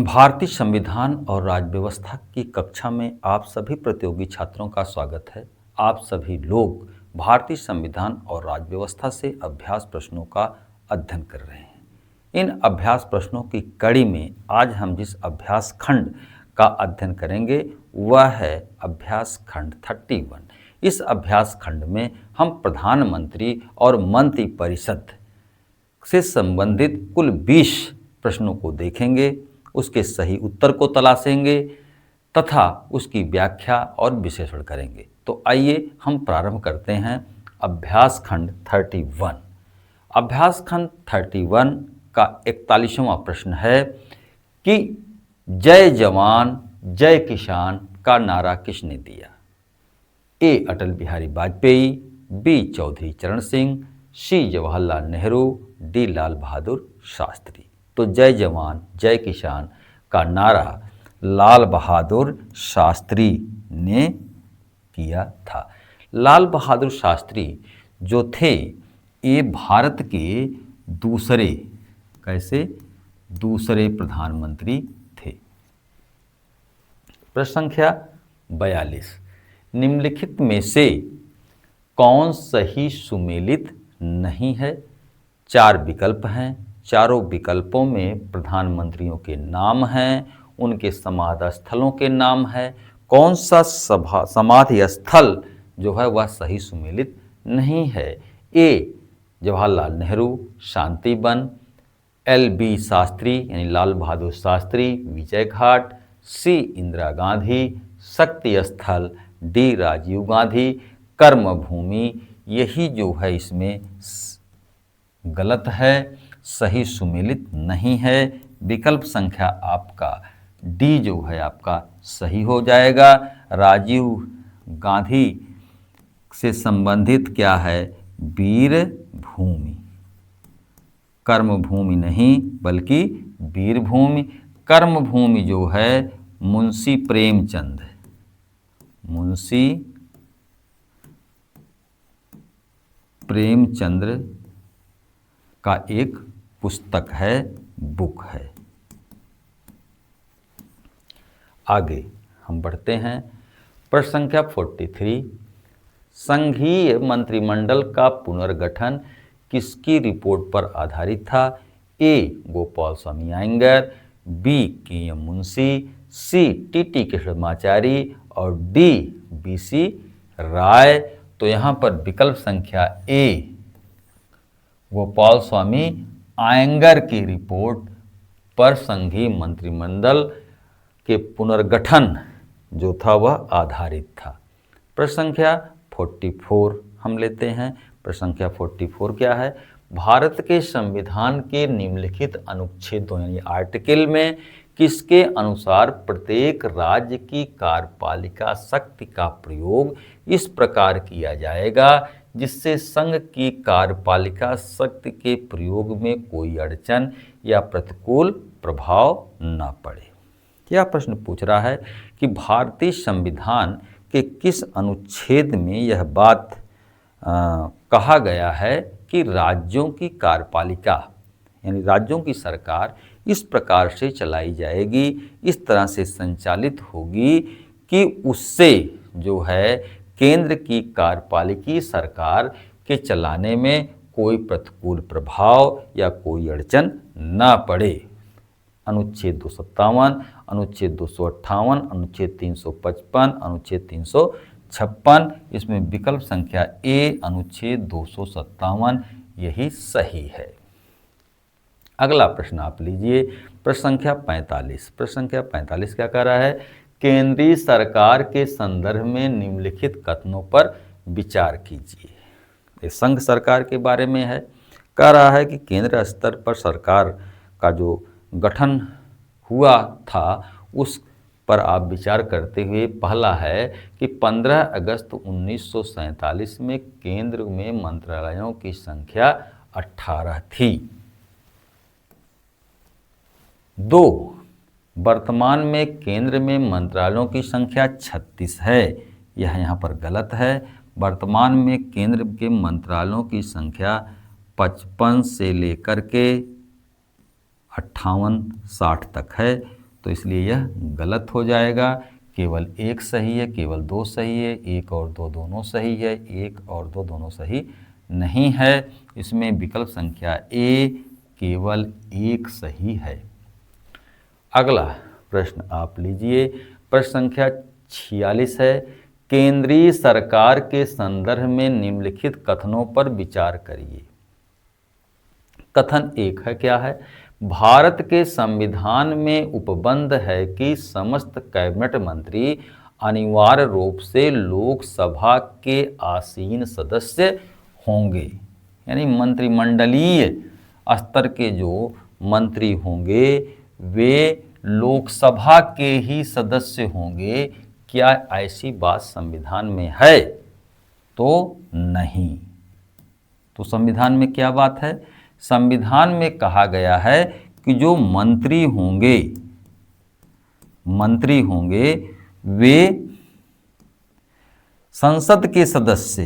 भारतीय संविधान और राज्य व्यवस्था की कक्षा में आप सभी प्रतियोगी छात्रों का स्वागत है। आप सभी लोग भारतीय संविधान और राज्य व्यवस्था से अभ्यास प्रश्नों का अध्ययन कर रहे हैं। इन अभ्यास प्रश्नों की कड़ी में आज हम जिस अभ्यास खंड का अध्ययन करेंगे वह है अभ्यास खंड 31। इस अभ्यास खंड में हम प्रधानमंत्री और मंत्रिपरिषद से संबंधित कुल 20 प्रश्नों को देखेंगे, उसके सही उत्तर को तलाशेंगे तथा उसकी व्याख्या और विश्लेषण करेंगे। तो आइए हम प्रारंभ करते हैं अभ्यास खंड 31। अभ्यास खंड 31 का 41वां प्रश्न है कि जय जवान जय किसान का नारा किसने दिया? ए अटल बिहारी वाजपेयी, बी चौधरी चरण सिंह, सी जवाहरलाल नेहरू, डी लाल बहादुर शास्त्री। तो जय जवान जय किसान का नारा लाल बहादुर शास्त्री ने किया था। लाल बहादुर शास्त्री जो थे ये भारत के दूसरे प्रधानमंत्री थे। प्रश्न संख्या 42, निम्नलिखित में से कौन सही सुमेलित नहीं है? 4 विकल्प हैं, चारों विकल्पों में प्रधानमंत्रियों के नाम हैं, उनके समाधि स्थलों के नाम हैं। कौन सा समाधि स्थल जो है वह सही सुमेलित नहीं है? ए जवाहरलाल नेहरू शांति वन, एल बी शास्त्री यानी लाल बहादुर शास्त्री विजय घाट, सी इंदिरा गांधी शक्ति स्थल, डी राजीव गांधी कर्मभूमि। यही जो है इसमें गलत है, सही सुमेलित नहीं है। विकल्प संख्या आपका डी जो है आपका सही हो जाएगा। राजीव गांधी से संबंधित क्या है? वीर भूमि, कर्मभूमि नहीं बल्कि वीर भूमि। कर्मभूमि जो है मुंशी प्रेमचंद का एक पुस्तक है, बुक है। आगे हम बढ़ते हैं। प्रश्न संख्या 43, संघीय मंत्रिमंडल का पुनर्गठन किसकी रिपोर्ट पर आधारित था? A Gopal Swami Ayyangar, B K M Munshi, C T Krishnamachari और डी बीसी राय। तो यहाँ पर विकल्प संख्या ए गोपाल स्वामी अयंगर की रिपोर्ट पर संघीय मंत्रिमंडल के पुनर्गठन जो था वह आधारित था। प्रश्न संख्या 44 हम लेते हैं। प्रश्न संख्या 44 क्या है? भारत के संविधान के निम्नलिखित अनुच्छेदों यानी आर्टिकल में किसके अनुसार प्रत्येक राज्य की कार्यपालिका शक्ति का प्रयोग इस प्रकार किया जाएगा जिससे संघ की कार्यपालिका शक्ति के प्रयोग में कोई अड़चन या प्रतिकूल प्रभाव न पड़े? यह प्रश्न पूछ रहा है कि भारतीय संविधान के किस अनुच्छेद में यह बात कहा गया है कि राज्यों की कार्यपालिका यानी राज्यों की सरकार इस प्रकार से चलाई जाएगी, इस तरह से संचालित होगी कि उससे जो है केंद्र की कार्यपालिकी सरकार के चलाने में कोई प्रतिकूल प्रभाव या कोई अड़चन न पड़े। अनुच्छेद 257, अनुच्छेद 258, अनुच्छेद 355, अनुच्छेद 356। इसमें विकल्प संख्या ए अनुच्छेद 257 यही सही है। अगला प्रश्न आप लीजिए। प्रश्न संख्या 45। प्रश्न संख्या 45 क्या कह रहा है? केंद्रीय सरकार के संदर्भ में निम्नलिखित कथनों पर विचार कीजिए। ये संघ सरकार के बारे में है। कह रहा है कि केंद्र स्तर पर सरकार का जो गठन हुआ था उस पर आप विचार करते हुए पहला है कि 15 अगस्त 1947 में केंद्र में मंत्रालयों की संख्या 18 थी। 2, वर्तमान में केंद्र में मंत्रालयों की संख्या 36 है। यह यहाँ पर गलत है। वर्तमान में केंद्र के मंत्रालयों की संख्या 55 से लेकर के 58-60 तक है। तो इसलिए यह गलत हो जाएगा। केवल एक सही है, केवल दो सही है, एक और दो दोनों सही है, एक और दो दोनों सही नहीं है। इसमें विकल्प संख्या ए केवल एक सही है। अगला प्रश्न आप लीजिए, प्रश्न संख्या 46 है। केंद्रीय सरकार के संदर्भ में निम्नलिखित कथनों पर विचार करिए। कथन एक है, क्या है? भारत के संविधान में उपबंध है कि समस्त कैबिनेट मंत्री अनिवार्य रूप से लोकसभा के आसीन सदस्य होंगे। यानी मंत्रिमंडलीय स्तर के जो मंत्री होंगे वे लोकसभा के ही सदस्य होंगे। क्या ऐसी बात संविधान में है? तो नहीं। तो संविधान में क्या बात है? संविधान में कहा गया है कि जो मंत्री होंगे वे संसद के सदस्य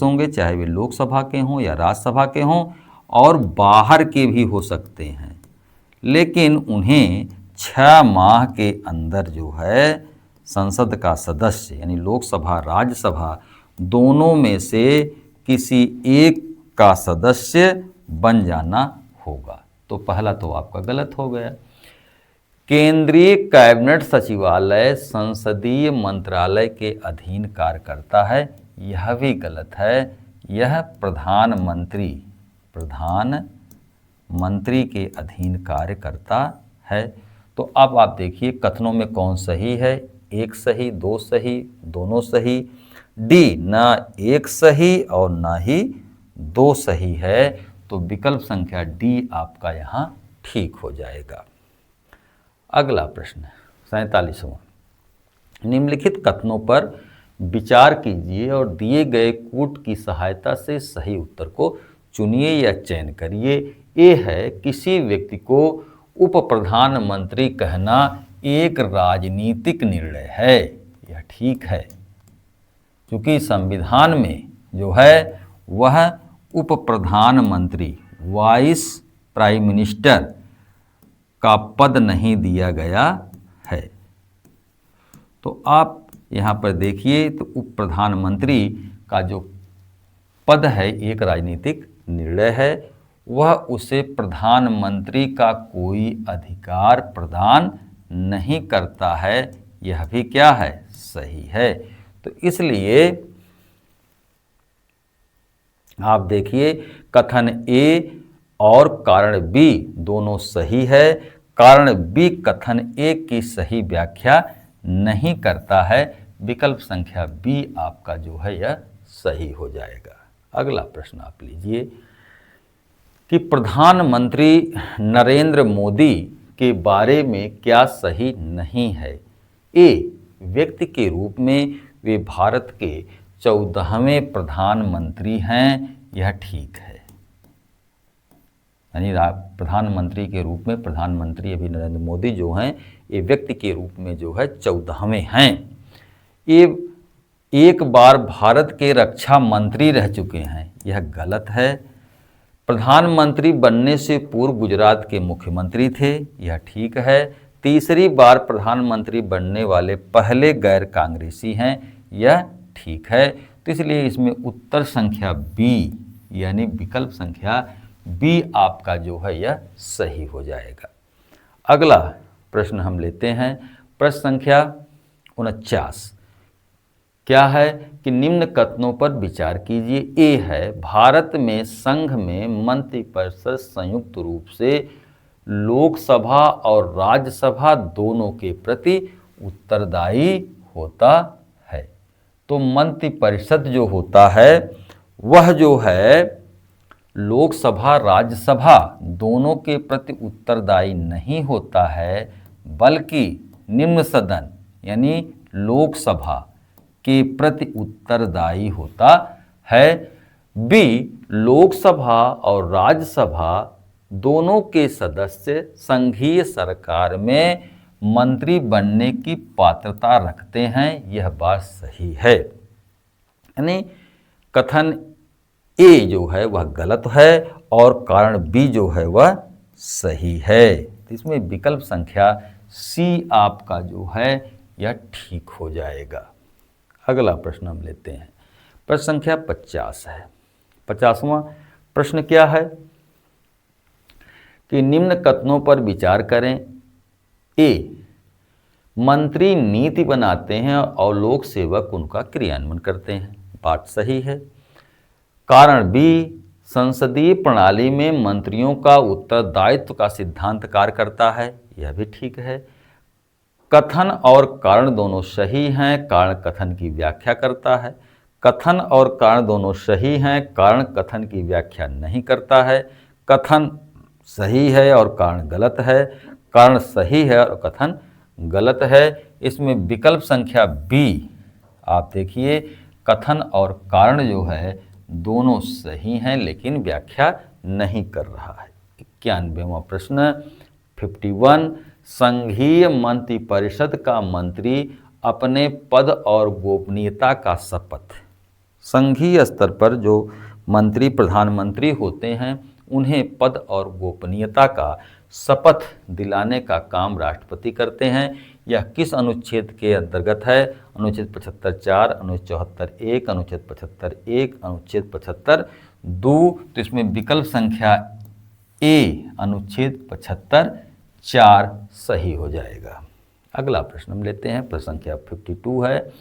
होंगे, चाहे वे लोकसभा के हों या राज्यसभा के हों, और बाहर के भी हो सकते हैं। लेकिन उन्हें 6 माह के अंदर जो है संसद का सदस्य यानी लोकसभा राज्यसभा दोनों में से किसी एक का सदस्य बन जाना होगा। तो पहला तो आपका गलत हो गया। केंद्रीय कैबिनेट सचिवालय संसदीय मंत्रालय के अधीन कार्य करता है, यह भी गलत है। यह प्रधानमंत्री के अधीन कार्य करता है। तो अब आप देखिए कथनों में कौन सही है? एक सही, दो सही, दोनों सही। डी, ना एक सही और ना ही दो सही है। तो विकल्प संख्या डी आपका यहाँ ठीक हो जाएगा। अगला प्रश्न 47वां, निम्नलिखित कथनों पर विचार कीजिए और दिए गए कूट की सहायता से सही उत्तर को चुनिए या चयन करिए। ए है, किसी व्यक्ति को उप प्रधानमंत्री कहना एक राजनीतिक निर्णय है। यह ठीक है, क्योंकि संविधान में जो है वह उप प्रधानमंत्री वाइस प्राइम मिनिस्टर का पद नहीं दिया गया है। तो आप यहाँ पर देखिए तो उप प्रधानमंत्री का जो पद है एक राजनीतिक निर्णय है, वह उसे प्रधानमंत्री का कोई अधिकार प्रदान नहीं करता है। यह भी क्या है? सही है। तो इसलिए आप देखिए कथन ए और कारण बी दोनों सही है। कारण बी कथन ए की सही व्याख्या नहीं करता है। विकल्प संख्या बी आपका जो है यह सही हो जाएगा। अगला प्रश्न आप लीजिए कि प्रधानमंत्री नरेंद्र मोदी के बारे में क्या सही नहीं है? ए, व्यक्ति के रूप में वे भारत के 14वें प्रधानमंत्री हैं। यह ठीक है। यानी प्रधानमंत्री के रूप में प्रधानमंत्री अभी नरेंद्र मोदी जो हैं ये व्यक्ति के रूप में जो है 14वें हैं। ये एक बार भारत के रक्षा मंत्री रह चुके हैं। यह गलत है। प्रधानमंत्री बनने से पूर्व गुजरात के मुख्यमंत्री थे। यह ठीक है। तीसरी बार प्रधानमंत्री बनने वाले पहले गैर कांग्रेसी हैं। यह ठीक है। तो इसलिए इसमें उत्तर संख्या बी यानी विकल्प संख्या बी आपका जो है यह सही हो जाएगा। अगला प्रश्न हम लेते हैं, प्रश्न संख्या 49। क्या है कि निम्न कथनों पर विचार कीजिए। ए है, भारत में संघ में मंत्रिपरिषद संयुक्त रूप से लोकसभा और राज्यसभा दोनों के प्रति उत्तरदायी होता है। तो मंत्रिपरिषद जो होता है वह जो है लोकसभा राज्यसभा दोनों के प्रति उत्तरदायी नहीं होता है, बल्कि निम्न सदन यानी लोकसभा के प्रति उत्तरदायी होता है। बी, लोकसभा और राज्यसभा दोनों के सदस्य संघीय सरकार में मंत्री बनने की पात्रता रखते हैं। यह बात सही है। यानी कथन ए जो है वह गलत है और कारण बी जो है वह सही है। तो इसमें विकल्प संख्या सी आपका जो है यह ठीक हो जाएगा। अगला प्रश्न हम लेते हैं, प्रश्न संख्या 50 है। 50वां प्रश्न क्या है कि निम्न कथनों पर विचार करें। ए, मंत्री नीति बनाते हैं और लोक सेवक उनका क्रियान्वयन करते हैं, बात सही है। कारण बी, संसदीय प्रणाली में मंत्रियों का उत्तरदायित्व का सिद्धांत कार्य करता है, यह भी ठीक है। कथन और कारण दोनों सही हैं, कारण कथन की व्याख्या करता है। कथन और कारण दोनों सही हैं, कारण कथन की व्याख्या नहीं करता है। कथन सही है और कारण गलत है, कारण सही है और कथन गलत है। इसमें विकल्प संख्या बी आप देखिए, कथन और कारण जो है दोनों सही हैं लेकिन व्याख्या नहीं कर रहा है। 91वां प्रश्न 51, संघीय मंत्रिपरिषद का मंत्री अपने पद और गोपनीयता का शपथ। संघीय स्तर पर जो मंत्री प्रधानमंत्री होते हैं उन्हें पद और गोपनीयता का शपथ दिलाने का काम राष्ट्रपति करते हैं। यह किस अनुच्छेद के अंतर्गत है? अनुच्छेद 75(4), अनुच्छेद 74(1), अनुच्छेद 75(1), अनुच्छेद 75(2). तो इसमें विकल्प संख्या ए अनुच्छेद 75(4) सही हो जाएगा। अगला प्रश्न हम लेते हैं, प्रश्न संख्या 52 है।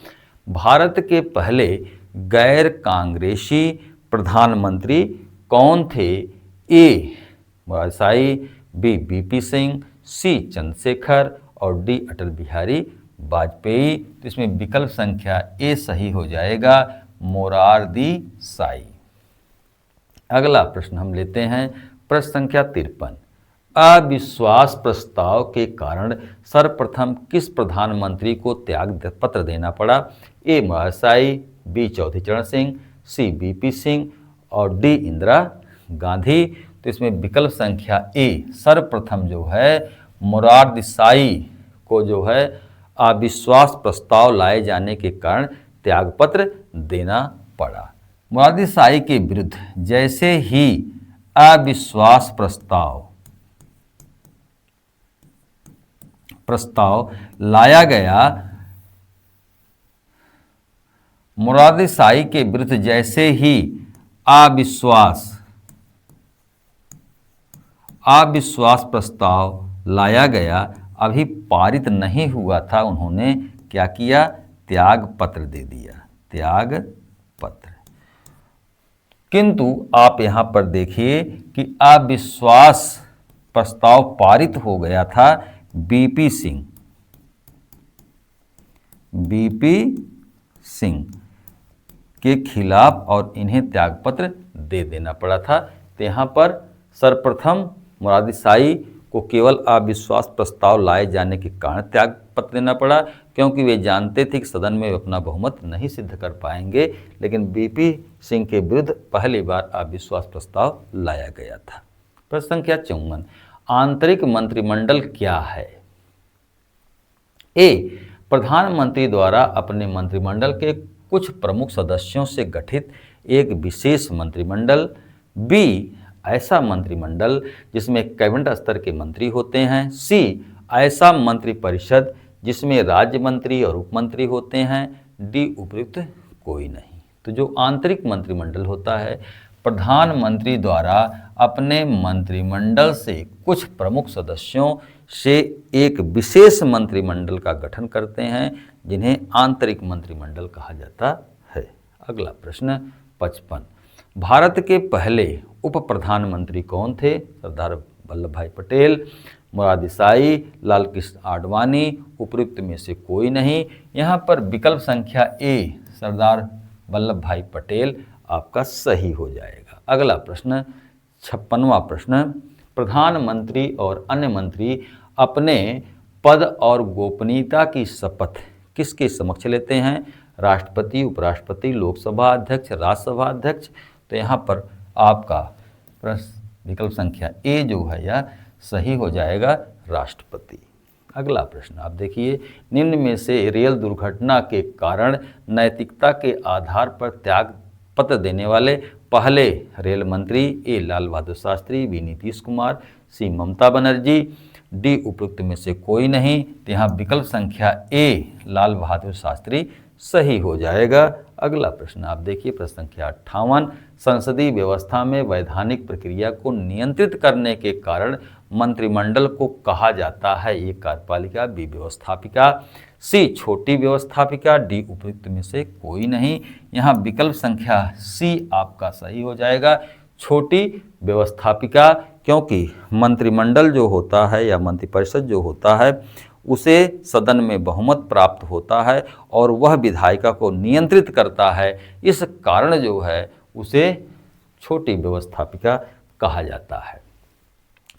भारत के पहले गैर कांग्रेसी प्रधानमंत्री कौन थे? ए, वाजपेयी, बी, बीपी सिंह, सी, चंद्रशेखर और डी, अटल बिहारी वाजपेयी। तो इसमें विकल्प संख्या ए सही हो जाएगा, मोरारदेसाई। अगला प्रश्न हम लेते हैं, प्रश्न संख्या 53। अविश्वास प्रस्ताव के कारण सर्वप्रथम किस प्रधानमंत्री को त्याग पत्र देना पड़ा? ए, वाजपेयी, बी, चौधरी चरण सिंह, सी, बीपी सिंह और डी, इंदिरा गांधी। तो इसमें विकल्प संख्या ए सर्वप्रथम जो है मोरारदेसाई को जो है अविश्वास प्रस्ताव लाए जाने के कारण त्यागपत्र देना पड़ा। मोरारदेसाई के विरुद्ध जैसे ही अविश्वास प्रस्ताव लाया गया, मोरारदेसाई के विरुद्ध जैसे ही अविश्वास प्रस्ताव लाया गया, अभी पारित नहीं हुआ था, उन्होंने क्या किया? त्याग पत्र दे दिया, त्याग पत्र। किंतु आप यहां पर देखिए कि अविश्वास प्रस्ताव पारित हो गया था बीपी सिंह के खिलाफ और इन्हें त्यागपत्र दे देना पड़ा था। तो यहाँ पर सर्वप्रथम मोरारदेसाई को केवल अविश्वास प्रस्ताव लाए जाने के कारण त्यागपत्र देना पड़ा, क्योंकि वे जानते थे कि सदन में वे अपना बहुमत नहीं सिद्ध कर पाएंगे। लेकिन बीपी सिंह के विरुद्ध पहली बार अविश्वास प्रस्ताव लाया गया था। प्रश्न संख्या 54, आंतरिक मंत्रिमंडल क्या है? ए, प्रधानमंत्री द्वारा अपने मंत्रिमंडल के कुछ प्रमुख सदस्यों से गठित एक विशेष मंत्रिमंडल। बी, ऐसा मंत्रिमंडल जिसमें कैबिनेट स्तर के मंत्री होते हैं। सी, ऐसा मंत्रिपरिषद जिसमें राज्य मंत्री और उप मंत्री होते हैं। डी, उपयुक्त कोई नहीं। तो जो आंतरिक मंत्रिमंडल होता है, प्रधानमंत्री द्वारा अपने मंत्रिमंडल से कुछ प्रमुख सदस्यों से एक विशेष मंत्रिमंडल का गठन करते हैं, जिन्हें आंतरिक मंत्रिमंडल कहा जाता है। अगला प्रश्न 55, भारत के पहले उप प्रधानमंत्री कौन थे? सरदार वल्लभ भाई पटेल, मोरारदेसाई, लाल कृष्ण आडवाणी, उपयुक्त में से कोई नहीं। यहाँ पर विकल्प संख्या ए सरदार वल्लभ भाई पटेल आपका सही हो जाएगा। अगला प्रश्न 56वां प्रश्न, प्रधानमंत्री और अन्य मंत्री अपने पद और गोपनीयता की शपथ किसके समक्ष लेते हैं? राष्ट्रपति, उपराष्ट्रपति, लोकसभा अध्यक्ष, राज्यसभा अध्यक्ष। तो यहाँ पर आपका प्रश्न विकल्प संख्या ए जो है यह सही हो जाएगा, राष्ट्रपति। अगला प्रश्न आप देखिए, निम्न में से रेल दुर्घटना के कारण नैतिकता के आधार पर त्याग पत्र देने वाले पहले रेल मंत्री? ए, लाल बहादुर शास्त्री, बी, नीतीश कुमार, सी ममता बनर्जी, डी उपयुक्त में से कोई नहीं। तो यहाँ विकल्प संख्या ए लाल बहादुर शास्त्री सही हो जाएगा। अगला प्रश्न आप देखिए, प्रश्न संख्या 58, संसदीय व्यवस्था में वैधानिक प्रक्रिया को नियंत्रित करने के कारण मंत्रिमंडल को कहा जाता है। ए कार्यपालिका, बी व्यवस्थापिका, सी छोटी व्यवस्थापिका, डी उपयुक्त में से कोई नहीं। यहाँ विकल्प संख्या सी आपका सही हो जाएगा, छोटी व्यवस्थापिका, क्योंकि मंत्रिमंडल जो होता है या मंत्रिपरिषद जो होता है उसे सदन में बहुमत प्राप्त होता है और वह विधायिका को नियंत्रित करता है, इस कारण जो है उसे छोटी व्यवस्थापिका कहा जाता है।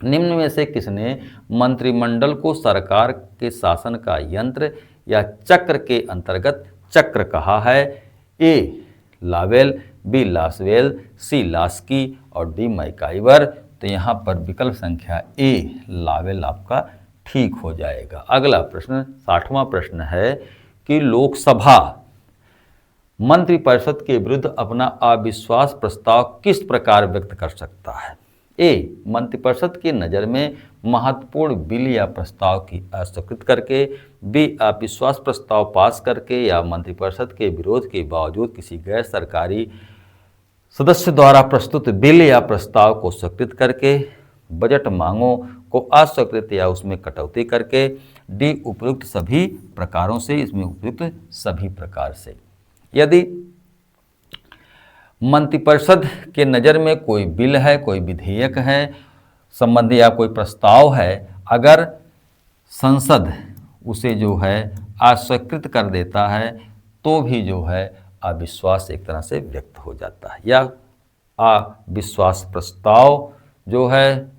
निम्न में से किसने मंत्रिमंडल को सरकार के शासन का यंत्र या चक्र के अंतर्गत चक्र कहा है? ए लावेल, बी लासवेल, सी लास्की और डी मैकाइवर। तो यहाँ पर विकल्प संख्या ए लावेल आपका ठीक हो जाएगा। अगला प्रश्न 60वां प्रश्न है कि लोकसभा मंत्रिपरिषद के विरुद्ध अपना अविश्वास प्रस्ताव किस प्रकार व्यक्त कर सकता है? ए मंत्रिपरिषद की नज़र में महत्वपूर्ण बिल या प्रस्ताव की अस्वीकृत करके, बी अविश्वास प्रस्ताव पास करके या मंत्रिपरिषद के विरोध के बावजूद किसी गैर सरकारी सदस्य द्वारा प्रस्तुत बिल या प्रस्ताव को स्वीकृत करके, बजट मांगों को अस्वीकृत या उसमें कटौती करके, डी उपयुक्त सभी प्रकारों से, इसमें उपयुक्त सभी प्रकार से। यदि मंत्रिपरिषद के नज़र में कोई बिल है, कोई विधेयक है संबंधी या कोई प्रस्ताव है, अगर संसद उसे जो है अस्वीकृत कर देता है तो भी जो है अविश्वास एक तरह से व्यक्त हो जाता है, या अविश्वास प्रस्ताव जो है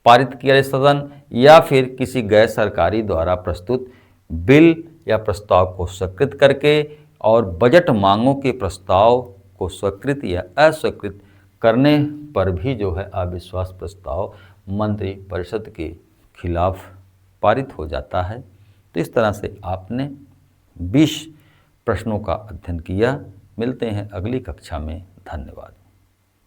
पारित किया सदन या फिर किसी गैर सरकारी द्वारा प्रस्तुत बिल या प्रस्ताव को स्वीकृत करके और बजट मांगों के प्रस्ताव को स्वीकृत या अस्वीकृत करने पर भी जो है अविश्वास प्रस्ताव मंत्रिपरिषद के खिलाफ पारित हो जाता है। तो इस तरह से आपने 20 प्रश्नों का अध्ययन किया। मिलते हैं अगली कक्षा में। धन्यवाद।